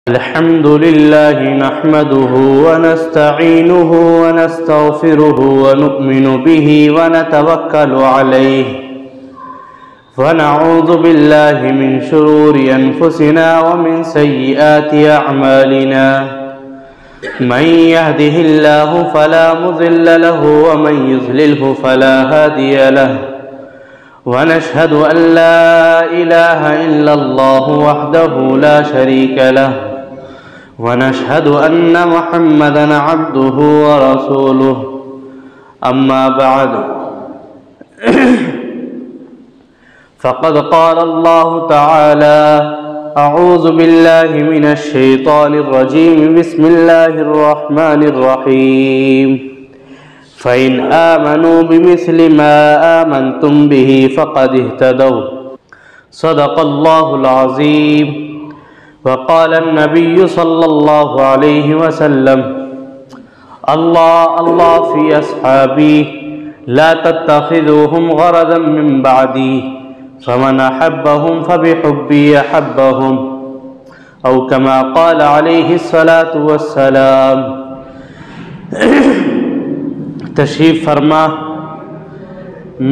الحمد لله نحمده ونستعينه ونستغفره ونؤمن به ونتوكل عليه ونعوذ بالله من شرور أنفسنا ومن سيئات أعمالنا من يهده الله فلا مضل له ومن يضلله فلا هادي له ونشهد أن لا إله إلا الله وحده لا شريك له ونشهد أن محمدًا عبده ورسوله أما بعد فقد قال الله تعالى أعوذ بالله من الشيطان الرجيم بسم الله الرحمن الرحيم فإن آمنوا بمثل ما آمنتم به فقد اهتدوا صدق الله العظيم وقال النبي صلى الله عليه وسلم الله في أصحابي لا تتخذوهم غرضا من بعدي فمن أحبهم فبحبي أحبهم أو كما قال عليه الصلاة والسلام۔ تشریف فرما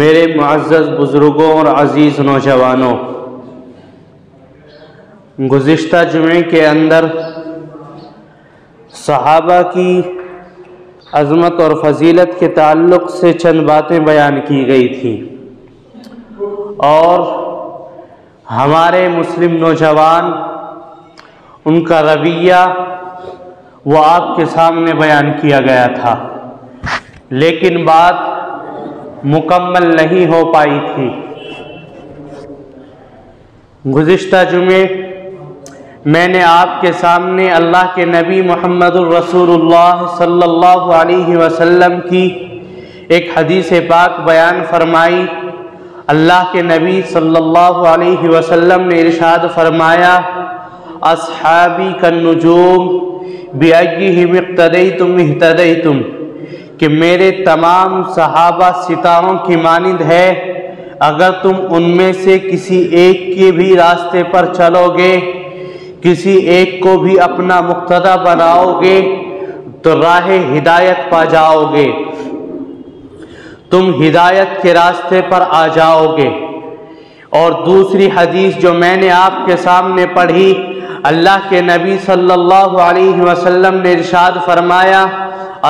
میرے معزز بزرگوں اور عزیز نوجوانوں، گزشتہ جمعے کے اندر صحابہ کی عظمت اور فضیلت کے تعلق سے چند باتیں بیان کی گئی تھیں، اور ہمارے مسلم نوجوان ان کا رویہ وہ آپ کے سامنے بیان کیا گیا تھا، لیکن بات مکمل نہیں ہو پائی تھی۔ گزشتہ جمعے میں نے آپ کے سامنے اللہ کے نبی محمد الرسول اللہ صلی اللہ علیہ وسلم کی ایک حدیث پاک بیان فرمائی۔ اللہ کے نبی صلی اللہ علیہ وسلم نے ارشاد فرمایا، اصحابی کالنجوم بأیہم اقتدیتم اہتدیتم، کہ میرے تمام صحابہ ستاروں کی مانند ہے، اگر تم ان میں سے کسی ایک کے بھی راستے پر چلو گے، کسی ایک کو بھی اپنا مقتدی بناؤ گے تو راہ ہدایت پا جاؤ گے، تم ہدایت کے راستے پر آ جاؤ گے۔ اور دوسری حدیث جو میں نے آپ کے سامنے پڑھی، اللہ کے نبی صلی اللہ علیہ وسلم نے ارشاد فرمایا،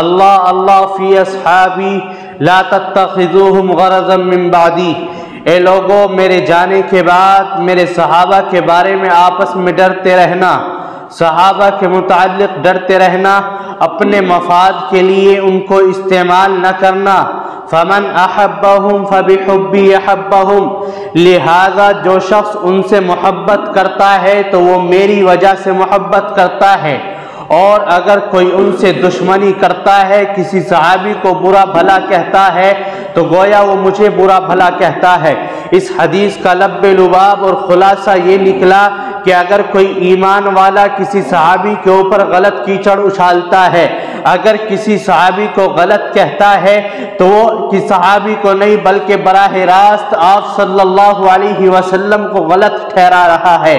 اللہ فی اصحابی لا تتخذوہم غرضا من بعدی، اے لوگوں میرے جانے کے بعد میرے صحابہ کے بارے میں آپس میں ڈرتے رہنا، صحابہ کے متعلق ڈرتے رہنا، اپنے مفاد کے لیے ان کو استعمال نہ کرنا۔ فمن احبہم فبحبی احبہم، لہذا جو شخص ان سے محبت کرتا ہے تو وہ میری وجہ سے محبت کرتا ہے، اور اگر کوئی ان سے دشمنی کرتا ہے، کسی صحابی کو برا بھلا کہتا ہے تو گویا وہ مجھے برا بھلا کہتا ہے۔ اس حدیث کا لب لباب اور خلاصہ یہ نکلا کہ اگر کوئی ایمان والا کسی صحابی کے اوپر غلط کیچڑ اچھالتا ہے، اگر کسی صحابی کو غلط کہتا ہے تو وہ کسی صحابی کو نہیں بلکہ براہ راست آپ صلی اللہ علیہ وسلم کو غلط ٹھہرا رہا ہے،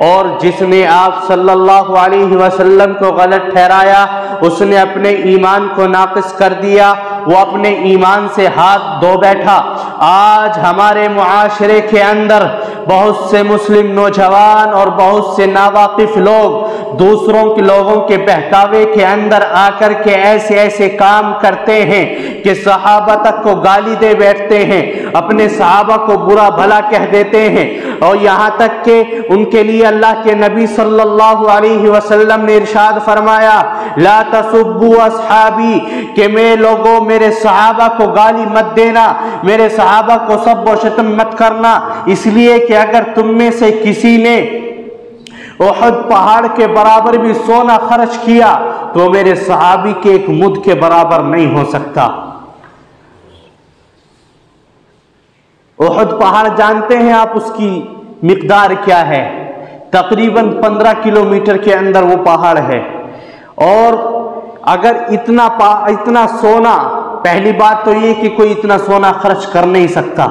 اور جس نے آپ صلی اللہ علیہ وسلم کو غلط ٹھہرایا اس نے اپنے ایمان کو ناقص کر دیا، وہ اپنے ایمان سے ہاتھ دھو بیٹھا۔ آج ہمارے معاشرے کے اندر بہت سے مسلم نوجوان اور بہت سے ناواقف لوگ دوسروں کے لوگوں کے بہکاوے کے اندر آ کر کے ایسے کام کرتے ہیں کہ صحابہ تک کو گالی دے بیٹھتے ہیں، اپنے صحابہ کو برا بھلا کہہ دیتے ہیں، اور یہاں تک کہ ان کے لیے اللہ کے نبی صلی اللہ علیہ وسلم نے ارشاد فرمایا، لا تسبوا اصحابی، کہ میرے لوگوں میرے صحابہ کو گالی مت دینا، میرے صحابہ کو سب و شتم مت کرنا، اس لیے کہ اگر تم میں سے کسی نے احد پہاڑ کے برابر بھی سونا خرچ کیا تو میرے صحابی کے ایک مد کے برابر نہیں ہو سکتا۔ احد پہاڑ جانتے ہیں آپ اس کی مقدار کیا ہے؟ تقریباً 15 کلومیٹر کے اندر وہ پہاڑ ہے، اور اگر اتنا سونا پہلی بات تو یہ کہ کوئی اتنا سونا خرچ کر نہیں سکتا،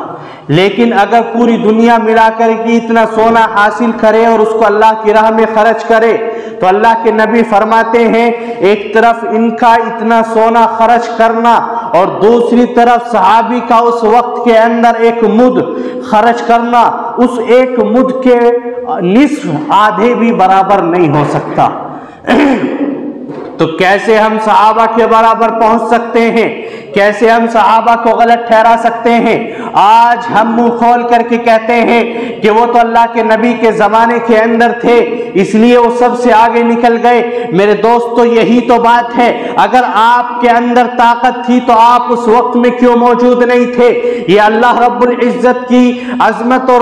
لیکن اگر پوری دنیا ملا کر کے اتنا سونا حاصل کرے اور اس کو اللہ کی راہ میں خرچ کرے تو اللہ کے نبی فرماتے ہیں ایک طرف ان کا اتنا سونا خرچ کرنا اور دوسری طرف صحابی کا اس وقت کے اندر ایک مد خرچ کرنا، اس ایک مد کے نصف آدھے بھی برابر نہیں ہو سکتا۔ تو کیسے ہم صحابہ کے برابر پہنچ سکتے ہیں؟ کیسے ہم صحابہ کو غلط ٹھہرا سکتے ہیں؟ آج ہم منہ کھول کر کے کہتے ہیں کہ وہ تو اللہ کے نبی کے زمانے کے اندر تھے اس لیے وہ سب سے آگے نکل گئے۔ میرے دوستو یہی تو بات ہے، اگر آپ کے اندر طاقت تھی تو آپ اس وقت میں کیوں موجود نہیں تھے؟ یہ اللہ رب العزت کی عظمت اور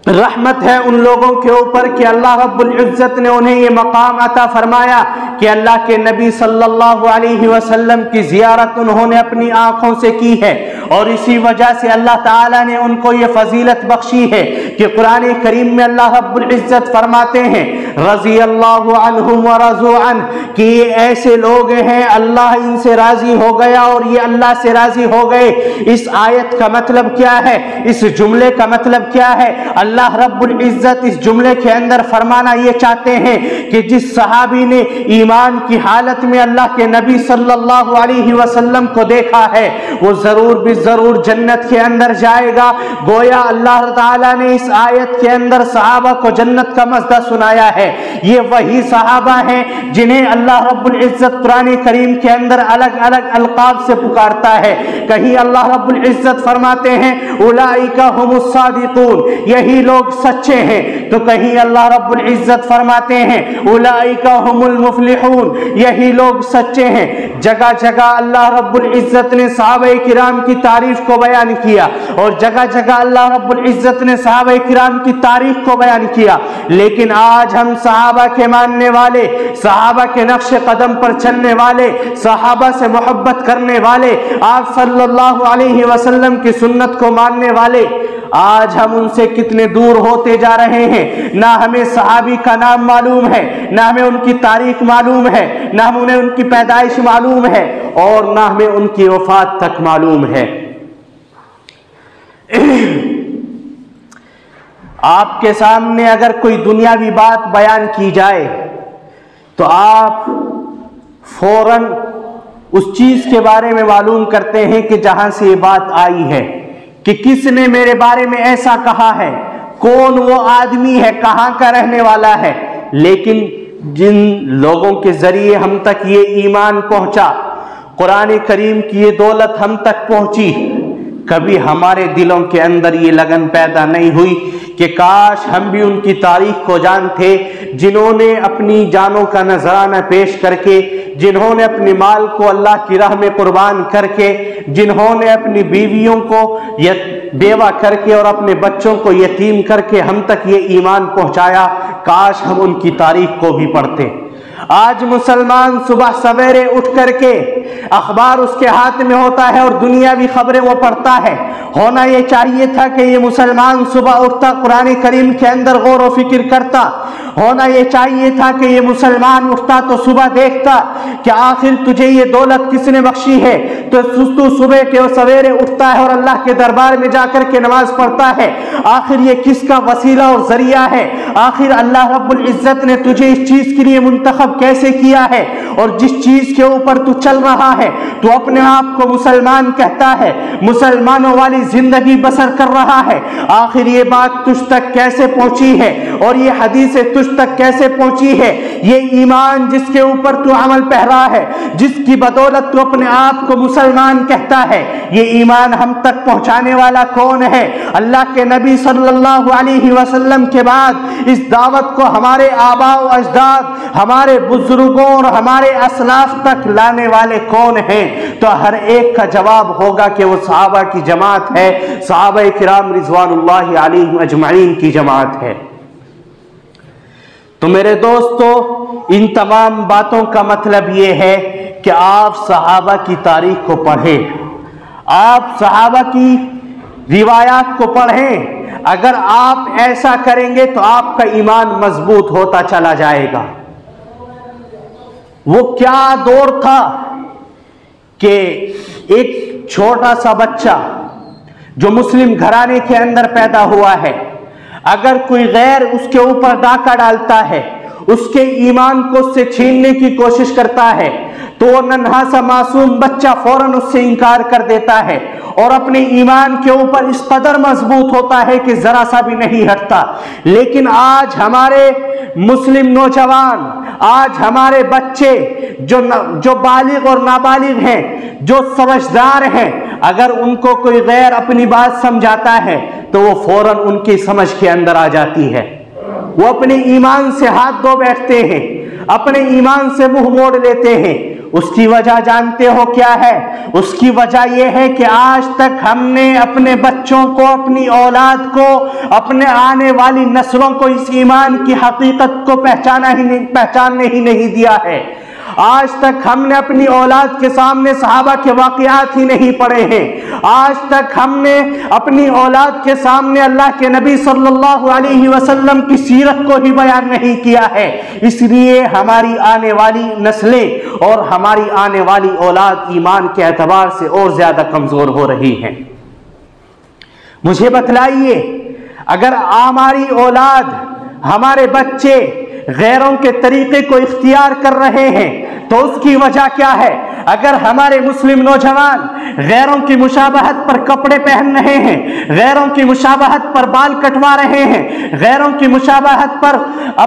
رحمت ہے ان لوگوں کے اوپر کہ اللہ رب العزت نے انہیں یہ مقام عطا فرمایا کہ اللہ کے نبی صلی اللہ علیہ وسلم کی زیارت انہوں نے اپنی آنکھوں سے کی ہے، اور اسی وجہ سے اللہ تعالیٰ نے ان کو یہ فضیلت بخشی ہے کہ قرآن کریم میں اللہ رب العزت فرماتے ہیں رضی اللہ عنہم ورضوا عنہ، کہ یہ ایسے لوگ ہیں اللہ ان سے راضی ہو گیا اور یہ اللہ سے راضی ہو گئے۔ اس آیت کا مطلب کیا ہے؟ اس جملے کا مطلب کیا ہے؟ اللہ رب العزت اس جملے کے اندر فرمانا یہ چاہتے ہیں کہ جس صحابی نے ایمان کی حالت میں اللہ کے نبی صلی اللہ علیہ وسلم کو دیکھا ہے وہ ضرور بھی ضرور جنت کے اندر جائے گا۔ گویا اللہ تعالیٰ نے اس آیت کے اندر صحابہ کو جنت کا مزہ سنایا ہے۔ یہ وہی صحابہ ہیں جنہیں اللہ رب العزت قرآن کریم کے اندر الگ الگ القاب سے پکارتا ہے۔ کہیں اللہ رب العزت فرماتے ہیں اولئک ھم الصادقون، یہی لوگ سچے ہیں، تو کہیں اللہ رب العزت فرماتے ہیں اولئک ھم المفلحون، یہی لوگ سچے ہیں۔ جگہ جگہ اللہ رب العزت نے صحابہ کرام کی تعریف کو بیان کیا اور جگہ جگہ اللہ رب العزت نے صحابہ کرام کی تاریخ کو بیان کیا، لیکن آج ہم صحابہ کے ماننے والے، صحابہ کے نقش قدم پر چلنے والے، صحابہ سے محبت کرنے والے، آپ صلی اللہ علیہ وسلم کی سنت کو ماننے والے، آج ہم ان سے کتنے دور ہوتے جا رہے ہیں۔ نہ ہمیں صحابی کا نام معلوم ہے، نہ ہمیں ان کی تاریخ معلوم ہے، نہ ہمیں ان کی پیدائش معلوم ہے، اور نہ ہمیں ان کی وفات تک معلوم ہے۔ آپ کے سامنے اگر کوئی دنیاوی بات بیان کی جائے تو آپ فوراً اس چیز کے بارے میں معلوم کرتے ہیں کہ جہاں سے یہ بات آئی ہے، کہ کس نے میرے بارے میں ایسا کہا ہے، کون وہ آدمی ہے، کہاں کا رہنے والا ہے۔ لیکن جن لوگوں کے ذریعے ہم تک یہ ایمان پہنچا، قرآن کریم کی یہ دولت ہم تک پہنچی، کبھی ہمارے دلوں کے اندر یہ لگن پیدا نہیں ہوئی کہ کاش ہم بھی ان کی تاریخ کو جانتے، جنہوں نے اپنی جانوں کا نذرانہ پیش کر کے، جنہوں نے اپنے مال کو اللہ کی راہ میں قربان کر کے، جنہوں نے اپنی بیویوں کو بیوہ کر کے اور اپنے بچوں کو یتیم کر کے ہم تک یہ ایمان پہنچایا، کاش ہم ان کی تاریخ کو بھی پڑھتے۔ آج مسلمان صبح سویرے اٹھ کر کے اخبار اس کے ہاتھ میں ہوتا ہے اور دنیاوی خبریں وہ پڑھتا ہے۔ ہونا یہ چاہیے تھا کہ یہ مسلمان صبح اٹھتا قرآن کریم کے اندر غور و فکر کرتا، ہونا یہ چاہیے تھا کہ یہ مسلمان اٹھتا تو صبح دیکھتا کہ آخر تجھے یہ دولت کس نے بخشی ہے، تو صبح کے سویرے اٹھتا ہے اور اللہ کے دربار میں جا کر کے نماز پڑھتا ہے، آخر یہ کس کا وسیلہ اور ذریعہ ہے، آخر اللہ رب العزت نے تجھے اس چیز کے لیے منتخب کیسے کیا ہے، اور جس چیز کے اوپر تو چل رہا ہے تو اپنے آپ کو مسلمان کہتا ہے، مسلمانوں والی زندگی بسر کر رہا ہے، آخر یہ بات تجھ تک کیسے پہنچی ہے، اور یہ حدیث تجھ تک کیسے پہنچی ہے؟ یہ ایمان جس کے اوپر تو عمل پہرا ہے، جس کی بدولت تو اپنے آپ کو مسلمان کہتا ہے، یہ ایمان ہم تک پہنچانے والا کون ہے؟ اللہ کے نبی صلی اللہ علیہ وسلم کے بعد اس دعوت کو ہمارے آباء و اجداد، ہمارے بزرگوں اور ہمارے اسلاف تک لانے والے کون ہیں؟ تو ہر ایک کا جواب ہوگا کہ وہ صحابہ کی جماعت ہے، صحابہ کرام رضوان اللہ علیہم اجمعین کی جماعت ہے۔ تو میرے دوستو، ان تمام باتوں کا مطلب یہ ہے کہ آپ صحابہ کی تاریخ کو پڑھیں، آپ صحابہ کی روایات کو پڑھیں۔ اگر آپ ایسا کریں گے تو آپ کا ایمان مضبوط ہوتا چلا جائے گا۔ وہ کیا دور تھا کہ ایک چھوٹا سا بچہ جو مسلم گھرانے کے اندر پیدا ہوا ہے، اگر کوئی غیر اس کے اوپر ڈاکہ ڈالتا ہے، اس کے ایمان کو اس سے چھیننے کی کوشش کرتا ہے تو وہ ننھا سا معصوم بچہ فوراً اس سے انکار کر دیتا ہے اور اپنے ایمان کے اوپر اس قدر مضبوط ہوتا ہے کہ ذرا سا بھی نہیں ہٹتا۔ لیکن آج ہمارے مسلم نوجوان، آج ہمارے بچے جو بالغ اور نابالغ ہیں، جو سمجھدار ہیں، اگر ان کو کوئی غیر اپنی بات سمجھاتا ہے تو وہ فوراً ان کی سمجھ کے اندر آ جاتی ہے، وہ اپنے ایمان سے ہاتھ دھو بیٹھتے ہیں، اپنے ایمان سے منہ موڑ لیتے ہیں۔ اس کی وجہ جانتے ہو کیا ہے؟ اس کی وجہ یہ ہے کہ آج تک ہم نے اپنے بچوں کو، اپنی اولاد کو، اپنے آنے والی نسلوں کو اس ایمان کی حقیقت کو پہچاننے ہی نہیں دیا ہے۔ آج تک ہم نے اپنی اولاد کے سامنے صحابہ کے واقعات ہی نہیں پڑھے ہیں، آج تک ہم نے اپنی اولاد کے سامنے اللہ کے نبی صلی اللہ علیہ وسلم کی سیرت کو ہی بیان نہیں کیا ہے۔ اس لیے ہماری آنے والی نسلیں اور ہماری آنے والی اولاد ایمان کے اعتبار سے اور زیادہ کمزور ہو رہی ہیں۔ مجھے بتلائیے، اگر ہماری اولاد، ہمارے بچے غیروں کے طریقے کو اختیار کر رہے ہیں تو اس کی وجہ کیا ہے؟ اگر ہمارے مسلم نوجوان غیروں کی مشابہت پر کپڑے پہن رہے ہیں، غیروں کی مشابہت پر بال کٹوا رہے ہیں، غیروں کی مشابہت پر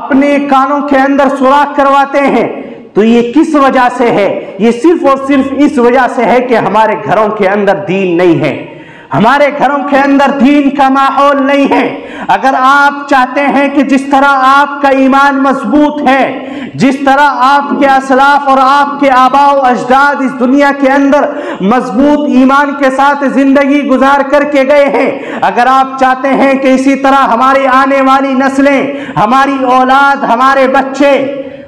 اپنے کانوں کے اندر سوراخ کرواتے ہیں، تو یہ کس وجہ سے ہے؟ یہ صرف اور صرف اس وجہ سے ہے کہ ہمارے گھروں کے اندر دین نہیں ہے، ہمارے گھروں کے اندر دین کا ماحول نہیں ہے۔ اگر آپ چاہتے ہیں کہ جس طرح آپ کا ایمان مضبوط ہے، جس طرح آپ کے اسلاف اور آپ کے آباء و اجداد اس دنیا کے اندر مضبوط ایمان کے ساتھ زندگی گزار کر کے گئے ہیں، اگر آپ چاہتے ہیں کہ اسی طرح ہماری آنے والی نسلیں، ہماری اولاد، ہمارے بچے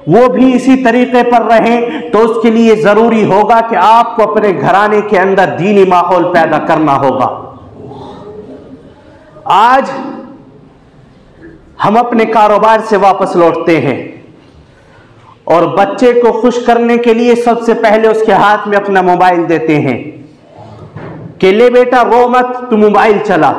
وہ بھی اسی طریقے پر رہیں، تو اس کے لیے ضروری ہوگا کہ آپ کو اپنے گھرانے کے اندر دینی ماحول پیدا کرنا ہوگا۔ آج ہم اپنے کاروبار سے واپس لوٹتے ہیں اور بچے کو خوش کرنے کے لیے سب سے پہلے اس کے ہاتھ میں اپنا موبائل دیتے ہیں کہ لے بیٹا رو مت، تو موبائل چلا۔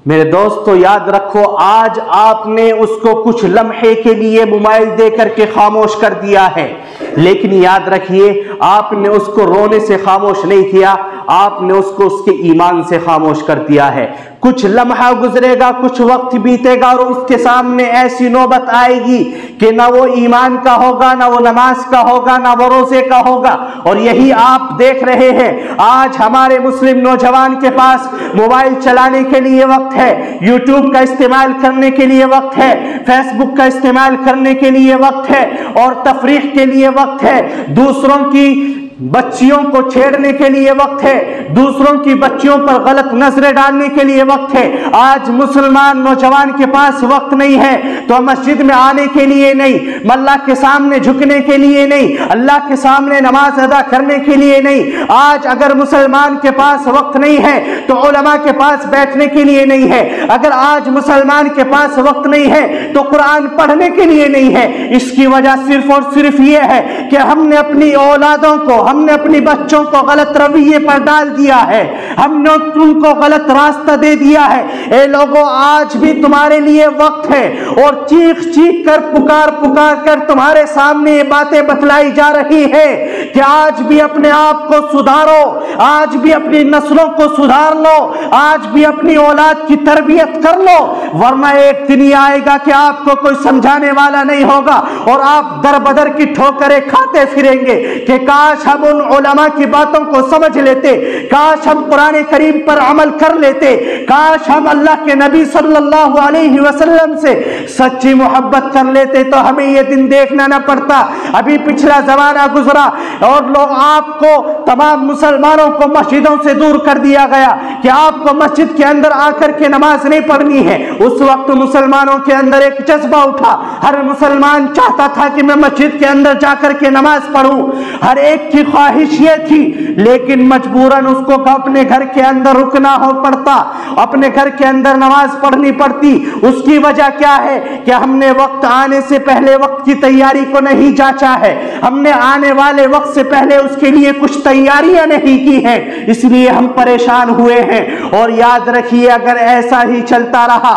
میرے دوستو یاد رکھو، آج آپ نے اس کو کچھ لمحے کے لیے موبائل دے کر کے خاموش کر دیا ہے، لیکن یاد رکھیے آپ نے اس کو رونے سے خاموش نہیں کیا، آپ نے اس کو اس کے ایمان سے خاموش کر دیا ہے۔ کچھ لمحہ گزرے گا، کچھ وقت بیتے گا اور اس کے سامنے ایسی نوبت آئے گی کہ نہ وہ ایمان کا ہوگا، نہ وہ نماز کا ہوگا، نہ وہ روزے کا ہوگا۔ اور یہی آپ دیکھ رہے ہیں، آج ہمارے مسلم نوجوان کے پاس موبائل چلانے کے لیے وقت ہے، یوٹیوب کا استعمال کرنے کے لیے وقت ہے، فیس بک کا استعمال کرنے کے لیے وقت ہے اور تفریح کے لیے وقت ہے، دوسروں کی بچیوں کو چھیڑنے کے لیے وقت ہے، دوسروں کی بچیوں پر غلط نظریں ڈالنے کے لیے وقت ہے۔ آج مسلمان نوجوان کے پاس وقت نہیں ہے تو مسجد میں آنے کے لیے نہیں، اللہ کے سامنے جھکنے کے لیے نہیں، اللہ کے سامنے نماز ادا کرنے کے لیے نہیں۔ آج اگر مسلمان کے پاس وقت نہیں ہے تو علماء کے پاس بیٹھنے کے لیے نہیں ہے، اگر آج مسلمان کے پاس وقت نہیں ہے تو قرآن پڑھنے کے لیے نہیں ہے۔ اس کی وجہ صرف اور صرف یہ ہے کہ ہم نے اپنی اولادوں کو، ہم نے اپنی بچوں کو غلط رویے پر ڈال دیا ہے، ہم نے ان کو غلط راستہ دے دیا ہے۔ اے لوگوں، آج بھی تمہارے لیے وقت ہے اور چیخ چیخ کر پکار پکار کر تمہارے سامنے یہ باتیں بتلائی جا رہی ہے کہ آج بھی اپنے آپ کو سدھارو، آج بھی اپنی نسلوں کو سدھار لو، آج بھی اپنی اولاد کی تربیت کر لو، ورنہ ایک دن یہ آئے گا کہ آپ کو کوئی سمجھانے والا نہیں ہوگا اور آپ در بدر کی ٹھوکریں کھاتے پھریں گے کہ کاش ہم ان علماء کی باتوں کو سمجھ لیتے، کاش ہم قرآن کریم پر عمل کر لیتے، کاش ہم اللہ کے نبی صلی اللہ علیہ وسلم سے سچی محبت کر لیتے تو ہمیں یہ دن دیکھنا نہ پڑتا۔ ابھی پچھلا زمانہ گزرا اور لوگ آپ کو، تمام مسلمانوں کو مسجدوں سے دور کر دیا گیا کہ آپ کو مسجد کے اندر آ کر کے نماز نہیں پڑھنی ہے۔ اس وقت مسلمانوں کے اندر ایک جذبہ اٹھا، ہر مسلمان چاہتا تھا کہ میں مسجد کے اندر جا کر کے نماز پڑھوں، ہر ایک کی خواہش یہ تھی، لیکن مجبوراً اس کو اپنے گھر کے اندر رکنا ہو پڑتا، اپنے گھر کے اندر نماز پڑھنی پڑتی۔ اس کی وجہ کیا ہے کہ ہم نے وقت آنے سے پہلے وقت کی تیاری کو نہیں جانچا ہے، ہم نے آنے والے وقت سے پہلے اس کے لیے کچھ تیاریاں نہیں کی ہیں، اس لیے ہم پریشان ہوئے ہیں۔ اور یاد رکھیے، اگر ایسا ہی چلتا رہا،